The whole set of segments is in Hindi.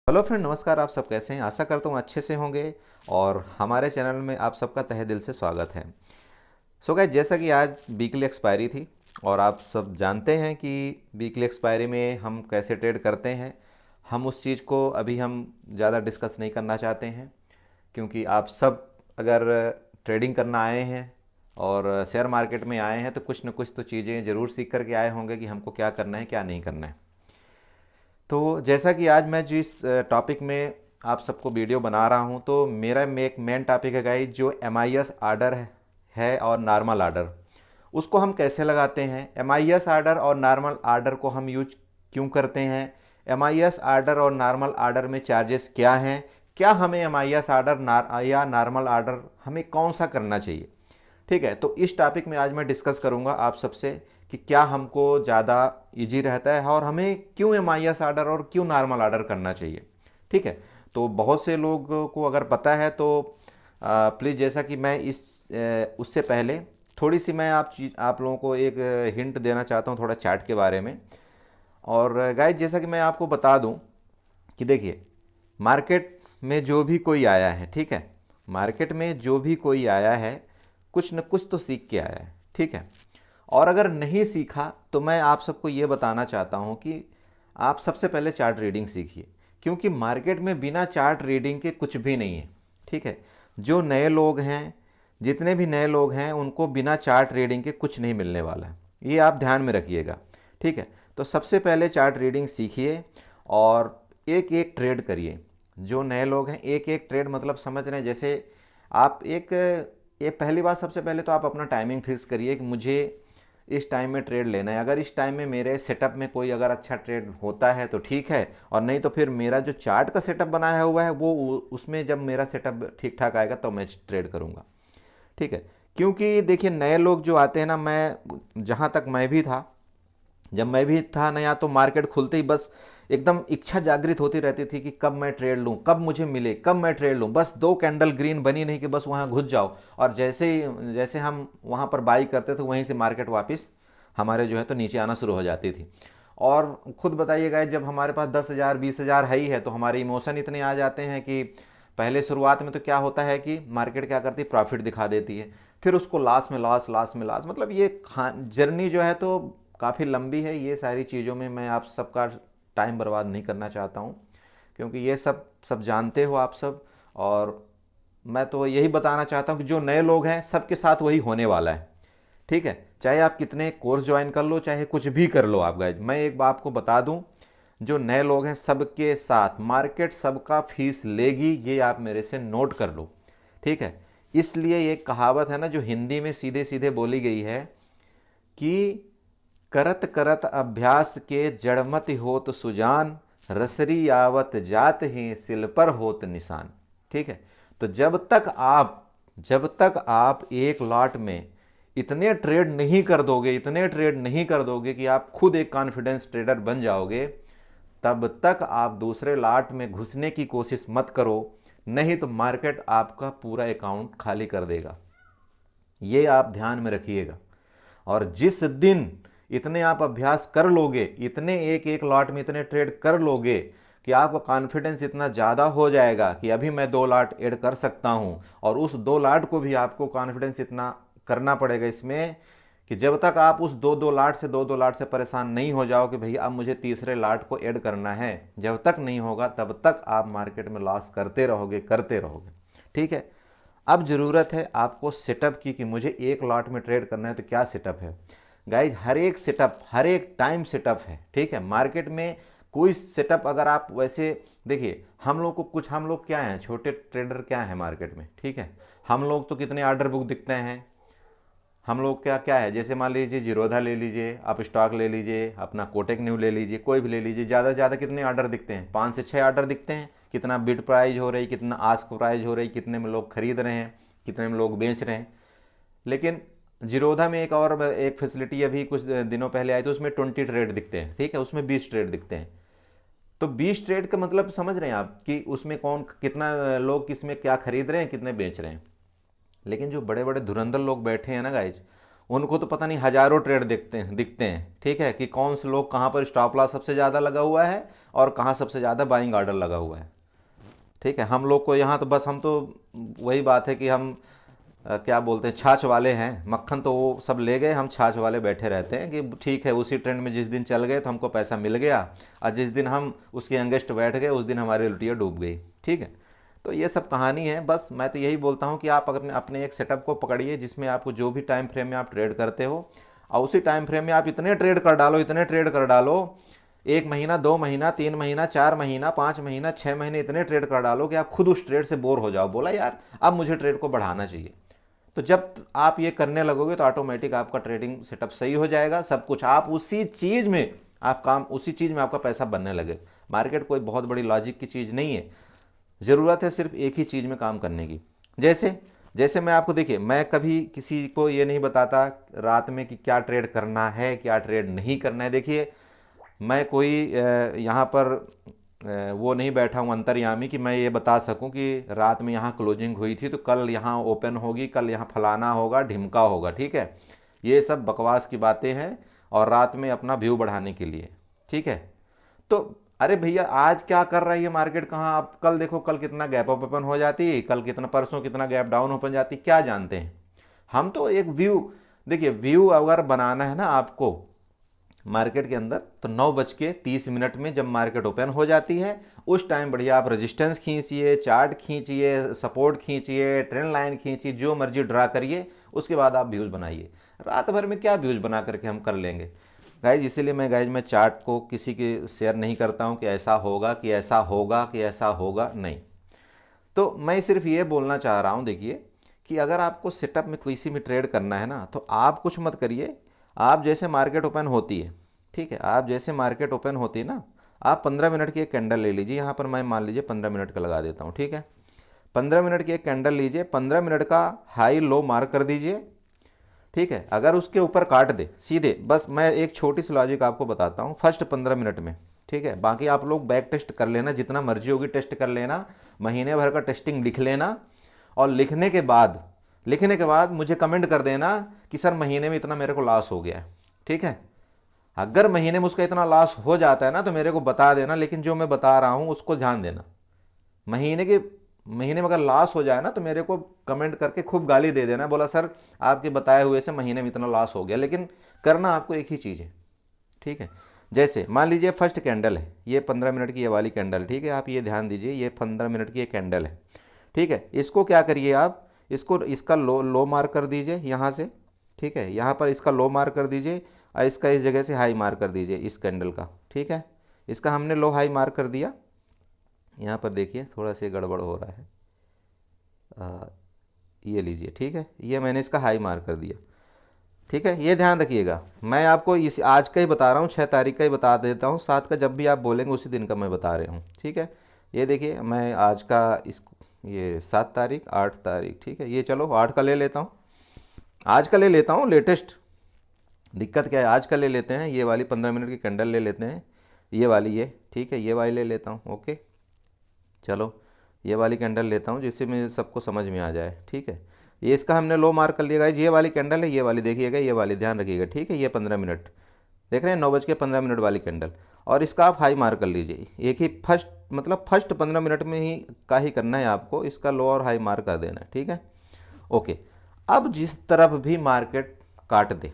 हेलो फ्रेंड, नमस्कार। आप सब कैसे हैं? आशा करता हूँ अच्छे से होंगे और हमारे चैनल में आप सबका तहे दिल से स्वागत है। सो गाइस, जैसा कि आज वीकली एक्सपायरी थी और आप सब जानते हैं कि वीकली एक्सपायरी में हम कैसे ट्रेड करते हैं। हम उस चीज़ को अभी हम ज़्यादा डिस्कस नहीं करना चाहते हैं, क्योंकि आप सब अगर ट्रेडिंग करना आए हैं और शेयर मार्केट में आए हैं तो कुछ न कुछ तो चीज़ें ज़रूर सीख करके आए होंगे कि हमको क्या करना है क्या नहीं करना है। तो जैसा कि आज मैं जिस टॉपिक में आप सबको वीडियो बना रहा हूं, तो मेरा में एक मेन टॉपिक है गाइस, जो MIS आर्डर है और नॉर्मल आर्डर, उसको हम कैसे लगाते हैं। MIS आर्डर और नॉर्मल आर्डर को हम यूज क्यों करते हैं, MIS आर्डर और नॉर्मल आर्डर में चार्जेस क्या हैं, क्या हमें MIS आर्डर या नॉर्मल आर्डर हमें कौन सा करना चाहिए। ठीक है, तो इस टॉपिक में आज मैं डिस्कस करूंगा आप सबसे कि क्या हमको ज़्यादा इजी रहता है और हमें क्यों MIS आर्डर और क्यों नॉर्मल आर्डर करना चाहिए। ठीक है, तो बहुत से लोगों को अगर पता है तो प्लीज़, जैसा कि मैं उससे पहले थोड़ी सी मैं आप लोगों को एक हिंट देना चाहता हूँ थोड़ा चार्ट के बारे में। और गाइस, जैसा कि मैं आपको बता दूं कि देखिए, मार्केट में जो भी कोई आया है, ठीक है, मार्केट में जो भी कोई आया है कुछ न कुछ तो सीख के आया है। ठीक है, और अगर नहीं सीखा तो मैं आप सबको ये बताना चाहता हूँ कि आप सबसे पहले चार्ट रीडिंग सीखिए, क्योंकि मार्केट में बिना चार्ट रीडिंग के कुछ भी नहीं है। ठीक है, जो नए लोग हैं, जितने भी नए लोग हैं, उनको बिना चार्ट रीडिंग के कुछ नहीं मिलने वाला है, ये आप ध्यान में रखिएगा। ठीक है, तो सबसे पहले चार्ट रीडिंग सीखिए और एक एक ट्रेड करिए। जो नए लोग हैं, एक एक ट्रेड मतलब समझ रहे हैं, जैसे आप एक ये पहली बात, सबसे पहले तो आप अपना टाइमिंग फिक्स करिए कि मुझे इस टाइम में ट्रेड लेना है। अगर इस टाइम में मेरे सेटअप में कोई अगर अच्छा ट्रेड होता है तो ठीक है, और नहीं तो फिर मेरा जो चार्ट का सेटअप बनाया हुआ है वो उसमें जब मेरा सेटअप ठीक ठाक आएगा तो मैं ट्रेड करूँगा। ठीक है, क्योंकि देखिए, नए लोग जो आते हैं ना, मैं जहाँ तक मैं भी था, जब मैं भी था नया, तो मार्केट खुलते ही बस एकदम इच्छा जागृत होती रहती थी कि कब मैं ट्रेड लूं, कब मुझे मिले, कब मैं ट्रेड लूं। बस दो कैंडल ग्रीन बनी नहीं कि बस वहां घुस जाओ, और जैसे हम वहां पर बाई करते थे वहीं से मार्केट वापस हमारे जो है तो नीचे आना शुरू हो जाती थी। और खुद बताइएगा, जब हमारे पास 10,000 20,000 है ही है तो हमारे इमोशन इतने आ जाते हैं कि पहले शुरुआत में तो क्या होता है कि मार्केट क्या करती है, प्रॉफिट दिखा देती है, फिर उसको लॉस में लॉस, लॉस में लॉस, मतलब ये जर्नी जो है तो काफ़ी लंबी है। ये सारी चीज़ों में मैं आप सबका टाइम बर्बाद नहीं करना चाहता हूँ, क्योंकि ये सब सब जानते हो आप सब। और मैं तो यही बताना चाहता हूँ कि जो नए लोग हैं सबके साथ वही होने वाला है। ठीक है, चाहे आप कितने कोर्स ज्वाइन कर लो, चाहे कुछ भी कर लो आप गाइज, मैं एक बात आपको बता दूं, जो नए लोग हैं सबके साथ मार्केट सबका फीस लेगी, ये आप मेरे से नोट कर लो। ठीक है, इसलिए एक कहावत है ना जो हिंदी में सीधे सीधे बोली गई है कि करत करत अभ्यास के जड़मति होत सुजान, रसरी आवत जात ही सिल पर होत निशान। ठीक है, तो जब तक आप एक लॉट में इतने ट्रेड नहीं कर दोगे, इतने ट्रेड नहीं कर दोगे कि आप खुद एक कॉन्फिडेंस ट्रेडर बन जाओगे, तब तक आप दूसरे लॉट में घुसने की कोशिश मत करो, नहीं तो मार्केट आपका पूरा अकाउंट खाली कर देगा। ये आप ध्यान में रखिएगा। और जिस दिन इतने आप अभ्यास कर लोगे, इतने एक एक लॉट में इतने ट्रेड कर लोगे कि आपका कॉन्फिडेंस इतना ज़्यादा हो जाएगा कि अभी मैं 2 लॉट ऐड कर सकता हूँ, और उस 2 लॉट को भी आपको कॉन्फिडेंस इतना करना पड़ेगा इसमें कि जब तक आप उस दो दो लाट से परेशान नहीं हो जाओ कि भैया अब मुझे तीसरे लाट को ऐड करना है, जब तक नहीं होगा तब तक आप मार्केट में लॉस करते रहोगे, करते रहोगे। ठीक है, अब ज़रूरत है आपको सेटअप की कि मुझे एक लॉट में ट्रेड करना है तो क्या सेटअप है। गाइज, हर एक सेटअप हर एक टाइम सेटअप है। ठीक है, मार्केट में कोई सेटअप अगर आप वैसे देखिए, हम लोग क्या हैं, छोटे ट्रेडर क्या है मार्केट में। ठीक है, हम लोग तो कितने ऑर्डर बुक दिखते हैं, हम लोग क्या क्या है, जैसे मान लीजिए जीरोधा ले लीजिए, आप स्टॉक ले लीजिए, अपना कोटेक न्यू ले लीजिए, कोई भी ले लीजिए, ज़्यादा से ज़्यादा कितने ऑर्डर दिखते हैं, 5 से 6 ऑर्डर दिखते हैं। कितना बिड प्राइस हो रही, कितना आस्क प्राइस हो रही, कितने में लोग खरीद रहे हैं, कितने में लोग बेच रहे हैं। लेकिन जीरोधा में एक फैसिलिटी अभी कुछ दिनों पहले आई तो उसमें 20 ट्रेड दिखते हैं। ठीक है, उसमें 20 ट्रेड दिखते हैं। तो 20 ट्रेड का मतलब समझ रहे हैं आप कि उसमें कौन कितना लोग किसमें क्या खरीद रहे हैं, कितने बेच रहे हैं। लेकिन जो बड़े बड़े धुरंधर लोग बैठे हैं ना गाइज, उनको तो पता नहीं हजारों ट्रेड दिखते हैं, ठीक है, कि कौन से लोग कहाँ पर स्टॉप लॉस सबसे ज़्यादा लगा हुआ है और कहाँ सबसे ज़्यादा बाइंग ऑर्डर लगा हुआ है। ठीक है, हम लोग को यहाँ तो बस हम तो वही बात है कि हम क्या बोलते हैं, छाछ वाले हैं, मक्खन तो वो सब ले गए, हम छाछ वाले बैठे रहते हैं कि ठीक है उसी ट्रेंड में जिस दिन चल गए तो हमको पैसा मिल गया, और जिस दिन हम उसके अंगेस्ट बैठ गए उस दिन हमारी लुटिया डूब गई। ठीक है, तो ये सब कहानी है। बस मैं तो यही बोलता हूँ कि आप अपने अपने एक सेटअप को पकड़िए जिसमें आपको जो भी टाइम फ्रेम में आप ट्रेड करते हो, और उसी टाइम फ्रेम में आप इतने ट्रेड कर डालो, इतने ट्रेड कर डालो, 1 महीना, 2 महीना, 3 महीना, 4 महीना, 5 महीना, 6 महीने, इतने ट्रेड कर डालो कि आप खुद उस ट्रेड से बोर हो जाओ, बोला यार अब मुझे ट्रेड को बढ़ाना चाहिए। तो जब आप ये करने लगोगे तो ऑटोमेटिक आपका ट्रेडिंग सेटअप सही हो जाएगा, सब कुछ आप उसी चीज़ में, आप काम उसी चीज़ में आपका पैसा बनने लगे। मार्केट कोई बहुत बड़ी लॉजिक की चीज़ नहीं है, ज़रूरत है सिर्फ एक ही चीज़ में काम करने की। जैसे जैसे मैं आपको, देखिए मैं कभी किसी को ये नहीं बताता रात में कि क्या ट्रेड करना है क्या ट्रेड नहीं करना है। देखिए मैं कोई यहाँ पर वो नहीं बैठा हूँ अंतर्यामी कि मैं ये बता सकूँ कि रात में यहाँ क्लोजिंग हुई थी तो कल यहाँ ओपन होगी, कल यहाँ फलाना होगा, ढिमका होगा। ठीक है, ये सब बकवास की बातें हैं और रात में अपना व्यू बढ़ाने के लिए। ठीक है, तो अरे भैया आज क्या कर रही है मार्केट, कहाँ आप कल देखो, कल कितना गैप अप ओपन हो जाती, कल कितना, परसों कितना गैप डाउन ओपन जाती, क्या जानते हैं हम। तो एक व्यू, देखिए व्यू अगर बनाना है ना आपको मार्केट के अंदर, तो 9:30 में जब मार्केट ओपन हो जाती है उस टाइम बढ़िया आप रेजिस्टेंस खींचिए, चार्ट खींचिए, सपोर्ट खींचिए, ट्रेंड लाइन खींचिए, जो मर्जी ड्रा करिए, उसके बाद आप व्यूज़ बनाइए। रात भर में क्या व्यूज़ बना करके हम कर लेंगे गाइज। इसीलिए मैं चार्ट को किसी के शेयर नहीं करता हूँ कि ऐसा होगा कि ऐसा होगा कि ऐसा होगा, नहीं। तो मैं सिर्फ ये बोलना चाह रहा हूँ, देखिए कि अगर आपको सेटअप में किसी में ट्रेड करना है ना, तो आप कुछ मत करिए। आप जैसे मार्केट ओपन होती है, ठीक है, आप जैसे मार्केट ओपन होती है ना, आप 15 मिनट की एक कैंडल ले लीजिए। यहाँ पर मैं मान लीजिए 15 मिनट का लगा देता हूँ। ठीक है, 15 मिनट की एक कैंडल लीजिए, 15 मिनट का हाई लो मार्क कर दीजिए। ठीक है, अगर उसके ऊपर काट दे सीधे, बस मैं एक छोटी सी लॉजिक आपको बताता हूँ फर्स्ट 15 मिनट में। ठीक है, बाकी आप लोग बैक टेस्ट कर लेना, जितना मर्जी होगी टेस्ट कर लेना, महीने भर का टेस्टिंग लिख लेना, और लिखने के बाद मुझे कमेंट कर देना कि सर महीने में इतना मेरे को लॉस हो गया है। ठीक है, अगर महीने में उसका इतना लॉस हो जाता है ना तो मेरे को बता देना, लेकिन जो मैं बता रहा हूँ उसको ध्यान देना। महीने में अगर लॉस हो जाए ना तो मेरे को कमेंट करके खूब गाली दे देना, बोला सर आपके बताए हुए से महीने में इतना लॉस हो गया। लेकिन करना आपको एक ही चीज़ है। ठीक है, जैसे मान लीजिए फर्स्ट कैंडल है, ये 15 मिनट की ये वाली कैंडल। ठीक है, आप ये ध्यान दीजिए, ये 15 मिनट की एक कैंडल है। ठीक है, इसको क्या करिए आप, इसको इसका लो लो मार्क कर दीजिए यहाँ से। ठीक है, यहाँ पर इसका लो मार्क कर दीजिए और इसका इस जगह से हाई मार्क कर दीजिए इस कैंडल का। ठीक है, इसका हमने लो हाई मार्क कर दिया। यहाँ पर देखिए थोड़ा सा गड़बड़ हो रहा है, ये लीजिए। ठीक है, ये मैंने इसका हाई मार्क कर दिया। ठीक है, ये ध्यान रखिएगा, मैं आपको इस आज का ही बता रहा हूँ, 6 तारीख का ही बता देता हूँ, 7 का जब भी आप बोलेंगे उसी दिन का मैं बता रहा हूँ। ठीक है, ये देखिए मैं आज का इस, ये 7 तारीख, 8 तारीख, ठीक है, ये चलो 8 का ले लेता हूँ, आज का ले लेता हूँ लेटेस्ट। दिक्कत क्या है, आज का ले लेते हैं, ये वाली 15 मिनट की कैंडल ले लेते हैं, ये वाली, ये ठीक है, ये वाली ले लेता हूँ। ओके, चलो ये वाली कैंडल लेता हूँ जिससे मुझे सबको समझ में आ जाए। ठीक है, ये इसका हमने लो मार्क कर लिया गाइस, ये वाली कैंडल है, ये वाली देखिएगा, ये वाली ध्यान रखिएगा। ठीक है, ये 15 मिनट देख रहे हैं, 9:15 वाली कैंडल, और इसका आप हाई मार्क कर लीजिए। एक ही फर्स्ट, मतलब फर्स्ट 15 मिनट में ही का ही करना है आपको, इसका लो और हाई मार्क कर देना है। ठीक है, ओके। अब जिस तरफ भी मार्केट काट दे,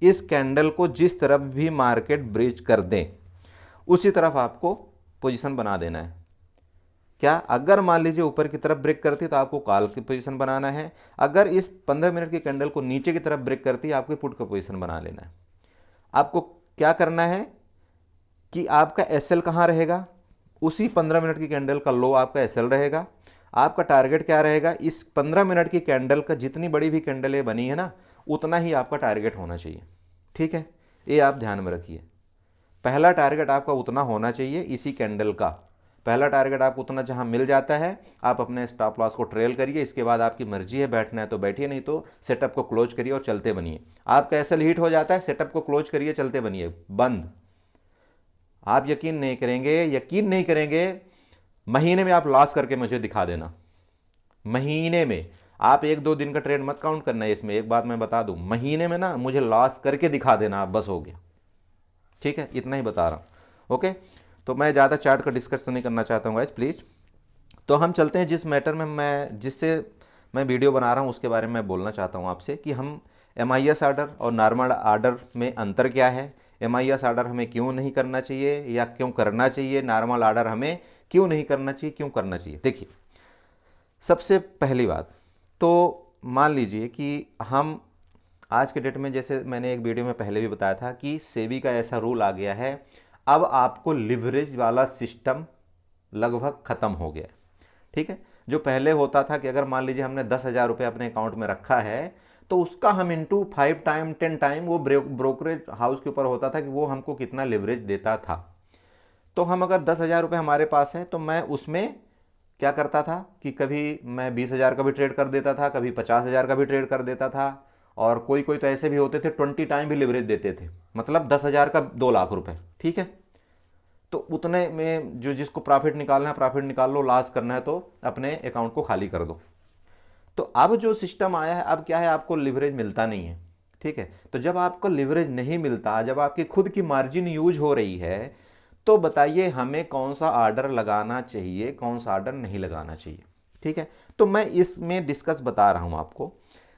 इस कैंडल को जिस तरफ भी मार्केट ब्रीच कर दें उसी तरफ आपको पोजीशन बना देना है। क्या, अगर मान लीजिए ऊपर की तरफ ब्रेक करती है तो आपको कॉल की पोजीशन बनाना है, अगर इस 15 मिनट की कैंडल को नीचे की तरफ ब्रेक करती है आपको पुट का पोजीशन बना लेना है। आपको क्या करना है कि आपका एसएल कहाँ रहेगा, उसी 15 मिनट की कैंडल का लो आपका एसएल रहेगा। आपका टारगेट क्या रहेगा, इस 15 मिनट की कैंडल का जितनी बड़ी भी कैंडल ये बनी है ना, उतना ही आपका टारगेट होना चाहिए। ठीक है, ये आप ध्यान में रखिए, पहला टारगेट आपका उतना होना चाहिए, इसी कैंडल का पहला टारगेट आपको उतना जहां मिल जाता है आप अपने स्टॉप लॉस को ट्रेल करिए। इसके बाद आपकी मर्जी है, बैठना है तो बैठिए, नहीं तो सेटअप को क्लोज करिए और चलते बनिए। आपका एसएल हिट हो जाता है, सेटअप को क्लोज करिए, चलते बनिए, बंद। आप यकीन नहीं करेंगे, यकीन नहीं करेंगे, महीने में आप लॉस करके मुझे दिखा देना, महीने में आप 1-2 दिन का ट्रेड मत काउंट करना है इसमें, एक बात मैं बता दूं, महीने में ना मुझे लॉस करके दिखा देना आप, बस हो गया। ठीक है, इतना ही बता रहा हूं। ओके, तो मैं ज़्यादा चार्ट का डिस्कशन नहीं करना चाहता हूँ गाइज, प्लीज़। तो हम चलते हैं जिस मैटर में जिससे मैं वीडियो बना रहा हूँ उसके बारे में मैं बोलना चाहता हूँ आपसे, कि हम MIS आर्डर और नॉर्मल आर्डर में अंतर क्या है, MIS आर्डर हमें क्यों नहीं करना चाहिए या क्यों करना चाहिए, नॉर्मल आर्डर हमें क्यों नहीं करना चाहिए, क्यों करना चाहिए। देखिए, सबसे पहली बात तो मान लीजिए कि हम आज के डेट में, जैसे मैंने एक वीडियो में पहले भी बताया था कि सेबी का ऐसा रूल आ गया है, अब आपको लिवरेज वाला सिस्टम लगभग ख़त्म हो गया है। ठीक है, जो पहले होता था कि अगर मान लीजिए हमने 10,000 रुपये अपने अकाउंट में रखा है तो उसका हम इंटू 5 टाइम 10 टाइम वो ब्रोकरेज हाउस के ऊपर होता था कि वो हमको कितना लिवरेज देता था। तो हम अगर 10,000 रुपये हमारे पास हैं तो मैं उसमें क्या करता था कि कभी मैं 20,000 का भी ट्रेड कर देता था, कभी 50,000 का भी ट्रेड कर देता था, और कोई कोई तो ऐसे भी होते थे 20 टाइम भी लिवरेज देते थे, मतलब 10,000 का 2 लाख रुपए। ठीक है, तो उतने में जो जिसको प्रॉफिट निकालना है प्रॉफिट निकाल लो, लॉस करना है तो अपने अकाउंट को खाली कर दो। तो अब जो सिस्टम आया है, अब क्या है, आपको लिवरेज मिलता नहीं है। ठीक है, तो जब आपको लिवरेज नहीं मिलता, जब आपकी खुद की मार्जिन यूज हो रही है, तो बताइए हमें कौन सा ऑर्डर लगाना चाहिए, कौन सा ऑर्डर नहीं लगाना चाहिए। ठीक है, तो मैं इसमें डिस्कस बता रहा हूं आपको।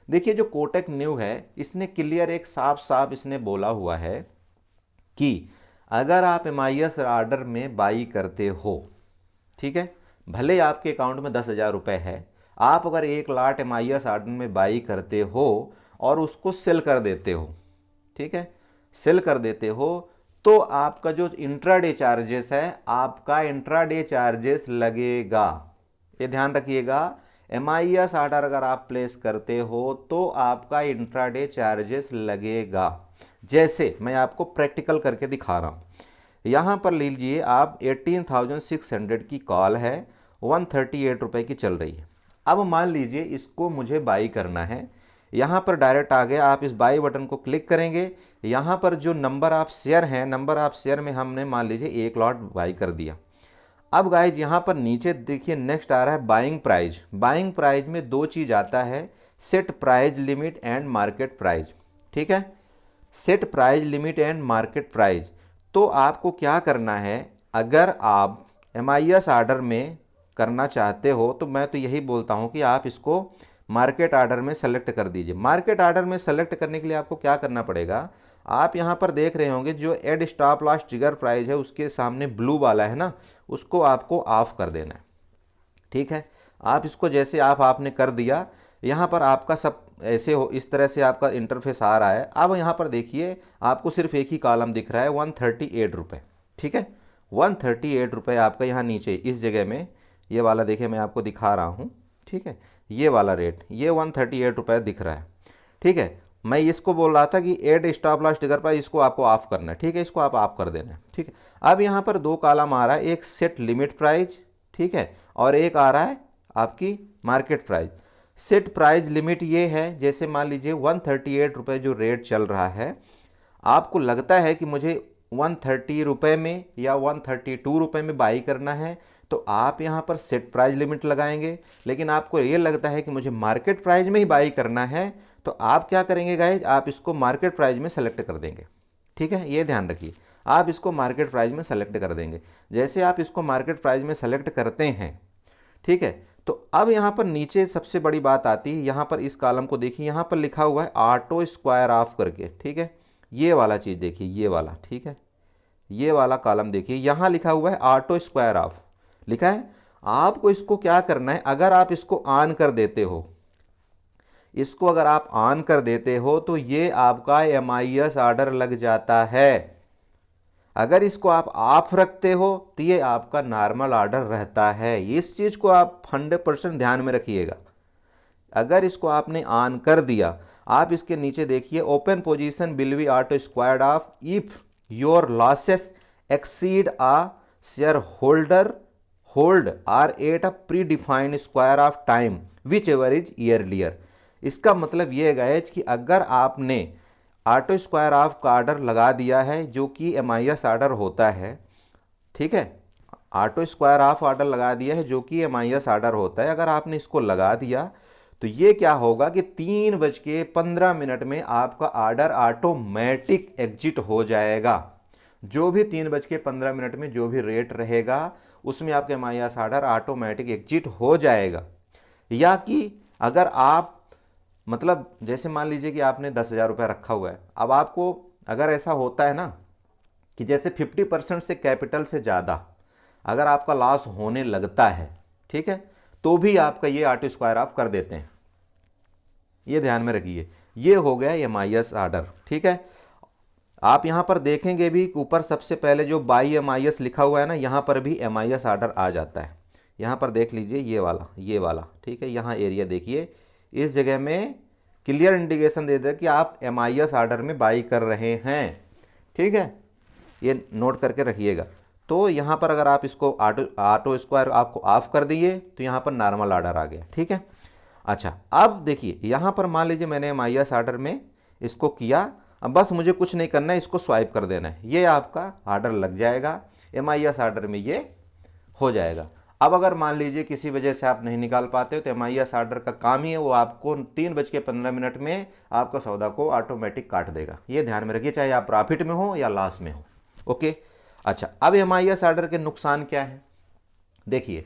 देखिए, जो कोटक न्यू है इसने क्लियर एक साफ साफ इसने बोला हुआ है कि अगर आप MIS ऑर्डर में बाई करते हो, ठीक है, भले आपके अकाउंट में 10,000 रुपये है, आप अगर 1 लाख MIS ऑर्डर में बाई करते हो और उसको सेल कर देते हो, ठीक है, सेल कर देते हो, तो आपका जो इंट्राडे चार्जेस है, आपका इंट्राडे चार्जेस लगेगा। ये ध्यान रखिएगा, MIS ऑर्डर अगर आप प्लेस करते हो तो आपका इंट्राडे चार्जेस लगेगा। जैसे मैं आपको प्रैक्टिकल करके दिखा रहा हूं, यहां पर लीजिए आप 18,600 की कॉल है, 138 रुपए की चल रही है। अब मान लीजिए इसको मुझे बाई करना है, यहाँ पर डायरेक्ट आ गया, आप इस बाई बटन को क्लिक करेंगे, यहाँ पर जो नंबर ऑफ शेयर हैं, नंबर ऑफ शेयर में हमने मान लीजिए 1 लॉट बाई कर दिया। अब गाइज यहाँ पर नीचे देखिए नेक्स्ट आ रहा है बाइंग प्राइस। बाइंग प्राइस में दो चीज़ आता है, set price limit and market price. ठीक है, set price limit and market price. तो आपको क्या करना है, अगर आप MIS ऑर्डर में करना चाहते हो तो मैं तो यही बोलता हूं कि आप इसको मार्केट ऑर्डर में सेलेक्ट कर दीजिए। मार्केट ऑर्डर में सेलेक्ट करने के लिए आपको क्या करना पड़ेगा, आप यहां पर देख रहे होंगे जो add stop loss trigger price है उसके सामने ब्लू वाला है ना, उसको आपको ऑफ कर देना है। ठीक है, आप इसको जैसे आपने कर दिया, यहाँ पर आपका सब ऐसे हो, इस तरह से आपका इंटरफेस आ रहा है। अब यहाँ पर देखिए आपको सिर्फ एक ही कॉलम दिख रहा है, 138 रुपये। ठीक है, 138 रुपये आपका यहाँ नीचे इस जगह में, ये वाला देखिए मैं आपको दिखा रहा हूँ। ठीक है, ये वाला रेट, ये 138 रुपये दिख रहा है। ठीक है, मैं इसको बोल रहा था कि add stop loss trigger price, इसको आपको ऑफ करना है। ठीक है, इसको आप ऑफ कर देना है। ठीक है, अब यहाँ पर दो कॉलम आ रहा है, एक सेट लिमिट प्राइस, ठीक है, और एक आ रहा है आपकी market price. Set price limit ये है, जैसे मान लीजिए 138 रुपये जो रेट चल रहा है, आपको लगता है कि मुझे 130 रुपये में या 132 रुपये में बाई करना है, तो आप यहाँ पर सेट प्राइस लिमिट लगाएंगे। लेकिन आपको ये लगता है कि मुझे मार्केट प्राइस में ही बाई करना है, तो आप क्या करेंगे गाइज, आप इसको मार्केट प्राइस में सेलेक्ट कर देंगे। ठीक है, ये ध्यान रखिए, आप इसको मार्केट प्राइस में सेलेक्ट कर देंगे। जैसे आप इसको मार्केट प्राइस में सेलेक्ट करते हैं, ठीक है, तो अब यहाँ पर नीचे सबसे बड़ी बात आती है, यहाँ पर इस कॉलम को देखिए, यहाँ पर लिखा हुआ है ऑटो स्क्वायर ऑफ करके। ठीक है, ये वाला चीज़ देखिए, ये वाला, ठीक है, ये वाला कॉलम देखिए, यहाँ लिखा हुआ है ऑटो स्क्वायर ऑफ लिखा है। आपको इसको क्या करना है, अगर आप इसको ऑन कर देते हो, इसको अगर आप ऑन कर देते हो तो ये आपका MIS ऑर्डर लग जाता है। अगर इसको आप ऑफ रखते हो तो ये आपका नॉर्मल ऑर्डर रहता है। इस चीज़ को आप 100% ध्यान में रखिएगा। अगर इसको आपने ऑन कर दिया, आप इसके नीचे देखिए, open position will be auto squared off if your losses exceed a share holder hold or at a predefined square off time whichever is earlier. इसका मतलब ये है कि अगर आपने ऑटो स्क्वायर ऑफ का ऑर्डर लगा दिया है, जो कि MIS ऑर्डर होता है, ठीक है, ऑटो स्क्वायर ऑफ ऑर्डर लगा दिया है जो कि MIS ऑर्डर होता है, अगर आपने इसको लगा दिया तो ये क्या होगा कि 3:15 में आपका ऑर्डर ऑटोमेटिक एग्जिट हो जाएगा। जो भी 3:15 में जो भी रेट रहेगा उसमें आपके MIS ऑर्डर ऑटोमेटिक एग्जिट हो जाएगा। या कि अगर आप मतलब जैसे मान लीजिए कि आपने 10,000 रुपये रखा हुआ है, अब आपको अगर ऐसा होता है ना कि जैसे 50% से कैपिटल से ज़्यादा अगर आपका लॉस होने लगता है, ठीक है, तो भी आपका ये ऑटो स्क्वायर ऑफ कर देते हैं। ये ध्यान में रखिए, ये हो गया MIS ऑर्डर, ठीक है। आप यहां पर देखेंगे भी ऊपर सबसे पहले जो बाई MIS लिखा हुआ है ना, यहां पर भी MIS ऑर्डर आ जाता है। यहां पर देख लीजिए ये वाला, ठीक है, यहां एरिया देखिए, इस जगह में क्लियर इंडिकेशन दे दे कि आप MIS ऑर्डर में बाई कर रहे हैं, ठीक है, ये नोट करके रखिएगा। तो यहाँ पर अगर आप इसको ऑटो स्क्वायर आपको ऑफ कर दिए तो यहाँ पर नॉर्मल ऑर्डर आ गया, ठीक है। अच्छा, अब देखिए यहाँ पर मान लीजिए मैंने MIS ऑर्डर में इसको किया, अब बस मुझे कुछ नहीं करना है, इसको स्वाइप कर देना है, ये आपका ऑर्डर लग जाएगा, MIS ऑर्डर में ये हो जाएगा। अब अगर मान लीजिए किसी वजह से आप नहीं निकाल पाते हो तो MIS ऑर्डर का काम ही है वो आपको 3:15 में आपका सौदा को ऑटोमेटिक काट देगा। ये ध्यान में रखिए, चाहे आप प्रॉफिट में हो या लॉस में हो। ओके, अच्छा, अब MIS ऑर्डर के नुकसान क्या है? देखिए,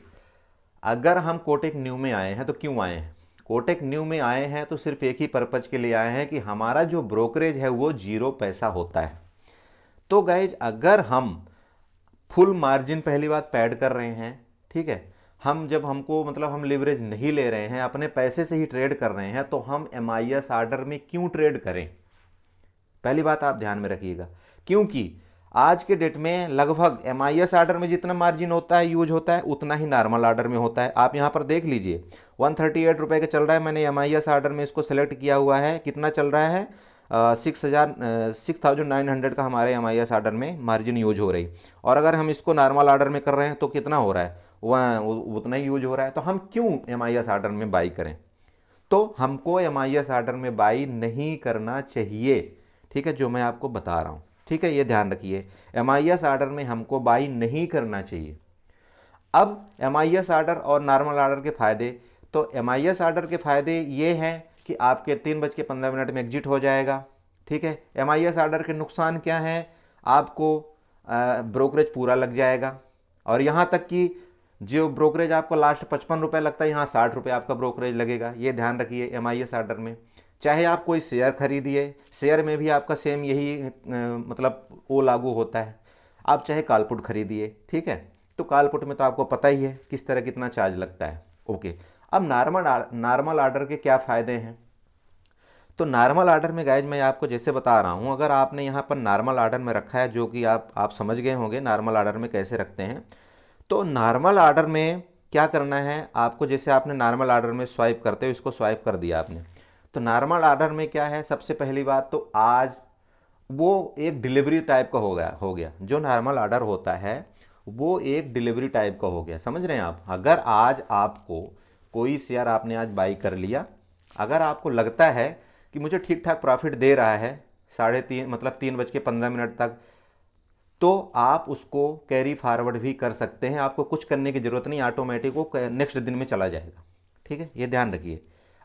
अगर हम कोटेक न्यू में आए हैं तो क्यों आए हैं? कोटेक न्यू में आए हैं तो सिर्फ एक ही पर्पज के लिए आए हैं कि हमारा जो ब्रोकरेज है वो 0 पैसा होता है। तो गाइज, अगर हम फुल मार्जिन पहली बात पैड कर रहे हैं, ठीक है, हम जब हमको मतलब हम लिवरेज नहीं ले रहे हैं, अपने पैसे से ही ट्रेड कर रहे हैं, तो हम MIS ऑर्डर में क्यों ट्रेड करें? पहली बात आप ध्यान में रखिएगा, क्योंकि आज के डेट में लगभग MIS ऑर्डर में जितना मार्जिन होता है यूज होता है उतना ही नॉर्मल ऑर्डर में होता है। आप यहाँ पर देख लीजिए 138 रुपये का चल रहा है, मैंने MIS ऑर्डर में इसको सेलेक्ट किया हुआ है, कितना चल रहा है 6,900 का हमारे MIS ऑर्डर में मार्जिन यूज हो रही। और अगर हम इसको नॉर्मल ऑर्डर में कर रहे हैं तो कितना हो रहा है, वह उतना ही यूज हो रहा है। तो हम क्यों MIS ऑर्डर में बाई करें? तो हमको MIS ऑर्डर में बाई नहीं करना चाहिए, ठीक है, जो मैं आपको बता रहा हूँ, ठीक है, ये ध्यान रखिए, MIS ऑर्डर में हमको बाई नहीं करना चाहिए। अब MIS ऑर्डर और नॉर्मल ऑर्डर के फायदे, तो MIS ऑर्डर के फायदे ये हैं कि आपके 3:15 में एग्जिट हो जाएगा, ठीक है। MIS ऑर्डर के नुकसान क्या हैं? आपको ब्रोकरेज पूरा लग जाएगा, और यहाँ तक कि जो ब्रोकरेज आपको लास्ट 55 रुपये लगता है, यहाँ 60 रुपये आपका ब्रोकरेज लगेगा। ये ध्यान रखिए MIS ऑर्डर में। चाहे आप कोई शेयर खरीदिए, शेयर में भी आपका सेम यही मतलब वो लागू होता है। आप चाहे कॉल-पुट खरीदिए, ठीक है, तो कॉल-पुट में तो आपको पता ही है किस तरह कितना चार्ज लगता है। ओके, अब नॉर्मल ऑर्डर के क्या फ़ायदे हैं? तो नॉर्मल ऑर्डर में गाइज मैं आपको जैसे बता रहा हूँ, अगर आपने यहाँ पर नॉर्मल ऑर्डर में रखा है, जो कि आप समझ गए होंगे नॉर्मल ऑर्डर में कैसे रखते हैं। तो नॉर्मल ऑर्डर में क्या करना है आपको, जैसे आपने नॉर्मल ऑर्डर में स्वाइप करते हो, इसको स्वाइप कर दिया आपने, तो नॉर्मल ऑर्डर में क्या है, सबसे पहली बात तो आज वो एक डिलीवरी टाइप का हो गया। जो नॉर्मल ऑर्डर होता है वो एक डिलीवरी टाइप का हो गया, समझ रहे हैं आप? अगर आज आपको कोई शेयर आपने आज बाई कर लिया, अगर आपको लगता है कि मुझे ठीक ठाक प्रॉफिट दे रहा है 3:30 मतलब 3:15 तक, तो आप उसको कैरी फॉरवर्ड भी कर सकते हैं, आपको कुछ करने की ज़रूरत नहीं, ऑटोमेटिक वो नेक्स्ट दिन में चला जाएगा, ठीक है, ये ध्यान रखिए।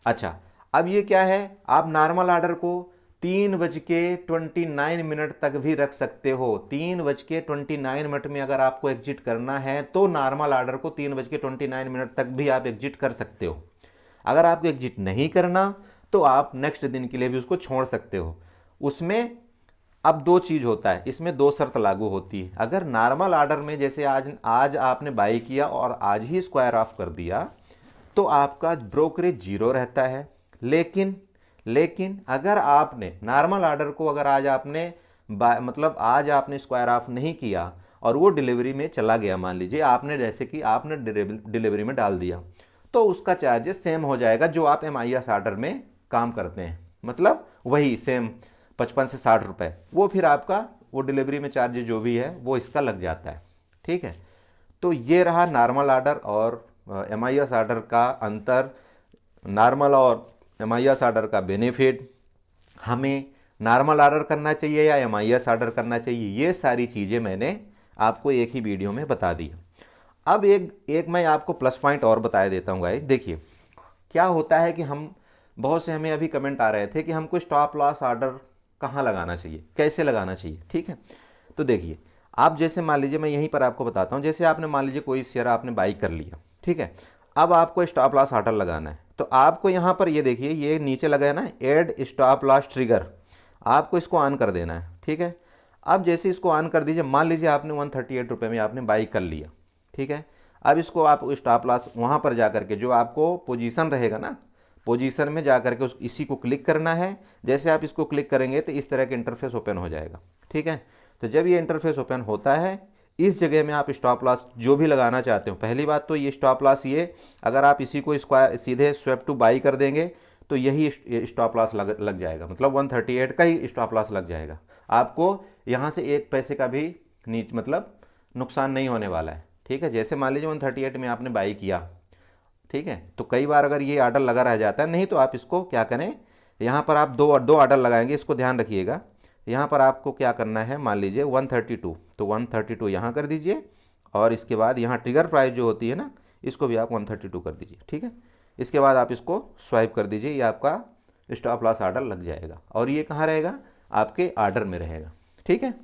अच्छा, अब ये क्या है, आप नॉर्मल ऑर्डर को 3:29 तक भी रख सकते हो। 3:29 में अगर आपको एग्जिट करना है तो नॉर्मल ऑर्डर को 3:29 तक भी आप एग्जिट कर सकते हो। अगर आपको एग्जिट नहीं करना तो आप नेक्स्ट दिन के लिए भी उसको छोड़ सकते हो। उसमें अब दो चीज़ होता है, इसमें दो शर्त लागू होती है। अगर नॉर्मल ऑर्डर में जैसे आज आपने बाई किया और आज ही स्क्वायर ऑफ कर दिया तो आपका ब्रोकरेज 0 रहता है। लेकिन अगर आपने नॉर्मल ऑर्डर को अगर आज आपने मतलब आज आपने स्क्वायर ऑफ नहीं किया और वो डिलीवरी में चला गया, मान लीजिए आपने जैसे कि आपने डिलीवरी में डाल दिया, तो उसका चार्जेस सेम हो जाएगा जो आप MIS ऑर्डर में काम करते हैं, मतलब वही सेम 55 से 60 रुपये, वो फिर आपका वो डिलीवरी में चार्जेस जो भी है वो इसका लग जाता है, ठीक है। तो ये रहा नॉर्मल ऑर्डर और MIS ऑर्डर का अंतर, नॉर्मल और MIS ऑर्डर का बेनिफिट, हमें नॉर्मल ऑर्डर करना चाहिए या MIS ऑर्डर करना चाहिए, ये सारी चीज़ें मैंने आपको एक ही वीडियो में बता दी। अब एक मैं आपको प्लस पॉइंट और बताया देता हूँ गाइस। देखिए क्या होता है कि हम बहुत से हमें अभी कमेंट आ रहे थे कि हमको स्टॉप लॉस ऑर्डर कहाँ लगाना चाहिए, कैसे लगाना चाहिए। ठीक है, तो देखिए, आप जैसे मान लीजिए, मैं यहीं पर आपको बताता हूँ, जैसे आपने मान लीजिए कोई शेयर आपने बाई कर लिया, ठीक है, अब आपको स्टॉप लॉस ऑर्डर लगाना है, तो आपको यहाँ पर ये देखिए, ये नीचे लगा है ना, ऐड स्टॉप लॉस ट्रिगर, आपको इसको ऑन कर देना है। ठीक है, अब जैसे इसको ऑन कर दीजिए, मान लीजिए आपने 138 रुपये में आपने बाई कर लिया। ठीक है, अब इसको आप स्टॉप लॉस वहाँ पर जा करके जो आपको पोजीशन रहेगा ना, पोजीशन में जा करके उस इसी को क्लिक करना है। जैसे आप इसको क्लिक करेंगे तो इस तरह का इंटरफेस ओपन हो जाएगा। ठीक है, तो जब ये इंटरफेस ओपन होता है, इस जगह में आप स्टॉप लॉस जो भी लगाना चाहते हो, पहली बात तो ये स्टॉप लॉस, ये अगर आप इसी को स्क्वायर सीधे स्वैप टू बाई कर देंगे तो यही स्टॉप लॉस लग जाएगा, मतलब 138 का ही स्टॉप लॉस लग जाएगा। आपको यहाँ से एक पैसे का भी मतलब नुकसान नहीं होने वाला है। ठीक है, जैसे मान लीजिए 138 में आपने बाई किया, ठीक है, तो कई बार अगर ये ऑर्डर लगा रह जाता है, नहीं तो आप इसको क्या करें, यहाँ पर आप दो दो ऑर्डर लगाएंगे, इसको ध्यान रखिएगा। यहाँ पर आपको क्या करना है, मान लीजिए 132, तो 132 यहाँ कर दीजिए, और इसके बाद यहाँ ट्रिगर प्राइस जो होती है ना, इसको भी आप 132 कर दीजिए। ठीक है, इसके बाद आप इसको स्वाइप कर दीजिए, ये आपका स्टॉप लॉस ऑर्डर लग जाएगा, और ये कहाँ रहेगा, आपके ऑर्डर में रहेगा। ठीक है,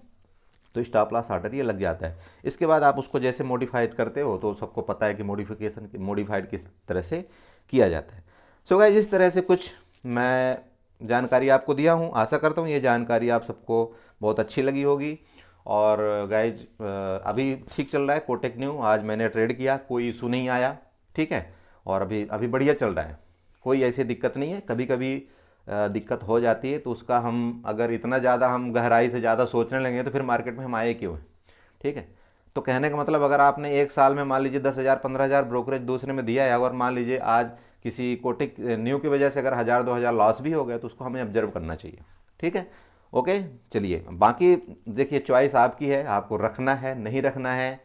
तो स्टॉप लॉस ऑर्डर ये लग जाता है। इसके बाद आप उसको जैसे मॉडिफाइड करते हो, तो सबको पता है कि मॉडिफाइड किस तरह से किया जाता है। सो गाइस, इस तरह से कुछ मैं जानकारी आपको दिया हूँ, आशा करता हूँ ये जानकारी आप सबको बहुत अच्छी लगी होगी। और गाइज अभी ठीक चल रहा है कोटेक न्यू, आज मैंने ट्रेड किया, कोई इशू नहीं आया। ठीक है, और अभी अभी बढ़िया चल रहा है, कोई ऐसी दिक्कत नहीं है। कभी कभी दिक्कत हो जाती है, तो उसका हम अगर इतना ज़्यादा हम गहराई से ज़्यादा सोचने लगेंगे तो फिर मार्केट में हम आए क्यों हैं। ठीक है, तो कहने का मतलब, अगर आपने एक साल में मान लीजिए 10,000 15,000 ब्रोकरेज दूसरे में दिया है, अगर मान लीजिए आज किसी कोटिक न्यू की वजह से अगर 1,000 2,000 लॉस भी हो गया, तो उसको हमें ऑब्जर्व करना चाहिए। ठीक है, ओके, चलिए, बाकी देखिए चॉइस आपकी है, आपको रखना है नहीं रखना है,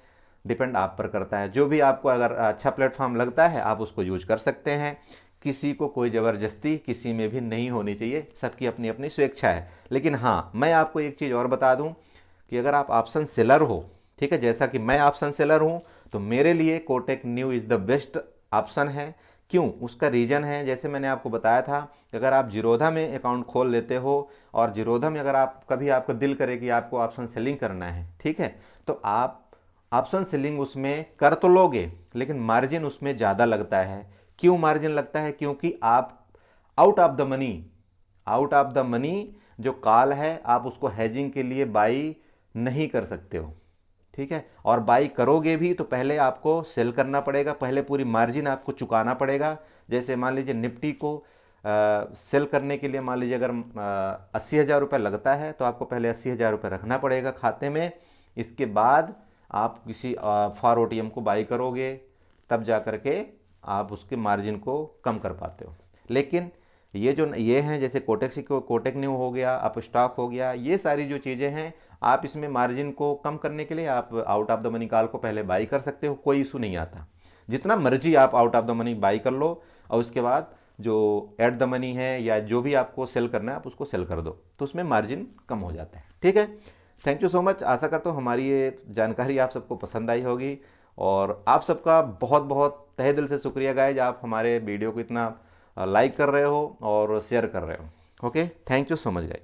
डिपेंड आप पर करता है। जो भी आपको अगर अच्छा प्लेटफॉर्म लगता है आप उसको यूज कर सकते हैं। किसी को कोई ज़बरदस्ती किसी में भी नहीं होनी चाहिए, सबकी अपनी अपनी स्वेच्छा है। लेकिन हाँ, मैं आपको एक चीज़ और बता दूं कि अगर आप ऑप्शन सेलर हो, ठीक है, जैसा कि मैं ऑप्शन सेलर हूं, तो मेरे लिए Kotak new is the best option है। क्यों, उसका रीज़न है, जैसे मैंने आपको बताया था कि अगर आप जीरोधा में अकाउंट खोल लेते हो, और जीरोधा में अगर आप कभी आपका दिल करे कि आपको ऑप्शन सेलिंग करना है, ठीक है, तो आप ऑप्शन सेलिंग उसमें कर तो लोगे, लेकिन मार्जिन उसमें ज़्यादा लगता है। क्यों मार्जिन लगता है, क्योंकि आप आउट ऑफ द मनी जो कॉल है, आप उसको हेजिंग के लिए बाई नहीं कर सकते हो। ठीक है, और बाई करोगे भी तो पहले आपको सेल करना पड़ेगा, पहले पूरी मार्जिन आपको चुकाना पड़ेगा। जैसे मान लीजिए निफ्टी को सेल करने के लिए मान लीजिए अगर 80,000 रुपये लगता है, तो आपको पहले 80,000 रुपये रखना पड़ेगा खाते में। इसके बाद आप किसी फॉर ओटीएम को बाई करोगे, तब जा करके आप उसके मार्जिन को कम कर पाते हो। लेकिन ये हैं, जैसे कोटेक न्यू हो गया, अप स्टॉक हो गया, ये सारी जो चीज़ें हैं, आप इसमें मार्जिन को कम करने के लिए आप out of the money call को पहले बाई कर सकते हो, कोई इशू नहीं आता। जितना मर्जी आप out of the money by कर लो, और उसके बाद जो एट द मनी है या जो भी आपको सेल करना है आप उसको सेल कर दो, तो उसमें मार्जिन कम हो जाता है। ठीक है, थैंक यू सो मच। आशा करता हूँ हमारी ये जानकारी आप सबको पसंद आई होगी, और आप सबका बहुत बहुत तहे दिल से शुक्रिया गाइज, आप हमारे वीडियो को इतना लाइक कर रहे हो और शेयर कर रहे हो। Okay, thank you so much guys.